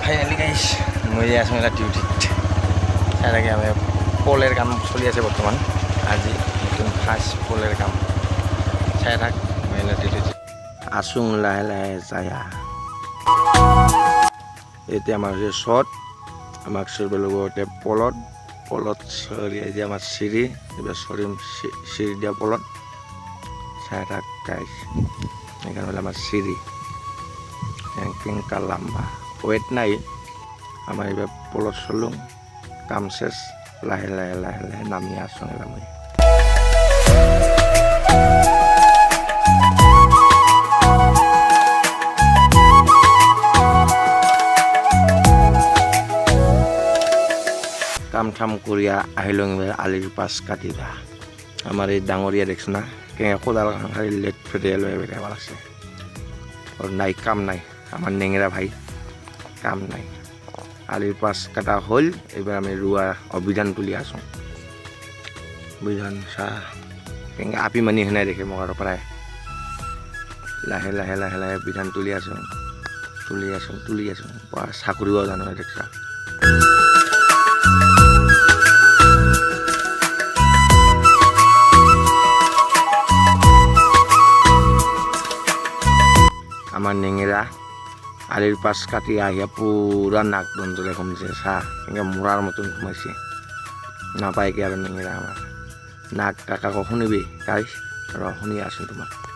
finally guys মই আছো এটা ডিউটিত চাই লাগে আমি পোলের কাম চলি আছে বর্তমান আজি নতুন ফার্স্ট পোলের কাম চাই থাক মই ডিউটিত আসুং লাহে লাহে যায়া এতিয়া আমাৰ যে শট আমাক চৰবে লগতে পলত চৰি যে আমাৰ চিৰি এবাৰ চৰিম চিৰি দিয়া পলত চাই থাক গাইস এখানে হলো আমার সিঁড়ি কিংকা লম্বা ওয়েট নাই আমার এবার পলত চলুম কাম শেষ লাহে লাহে লাহে লাহে নামি আসুন এলাম কাম ঠাম করিয়া আহিলং আলির পাশ কাটিবা আমার এই ডাঙরিয়া দেখছ না কেনে কোদাল খালি লেট ফেটে লৈ বেড়ে লাগছে ওর নাই কাম নাই আমার নেংরা ভাই কাম নাই আলির পাশ কাটা হল এবার আমি রুয়া অভিযান তুলি আসুন অভিযান চাহ কেনে আপি মানি হেনাই দেখে মগার প্রায় লাহে লাহে লাহে লাহে অভিযান তুলি আসুন চাকরিও জানো দেখছা আমার নেংরা আলির পাশ কাটি আহিয়া পুরা নাক দন্তরে কমছে চাহ এনেকে মরার মতন ঘুমাইছে নাপায় কি আর নেংরা আমার নাক কাকা শুনিবি গাইস আর শুনি আসুন তোমার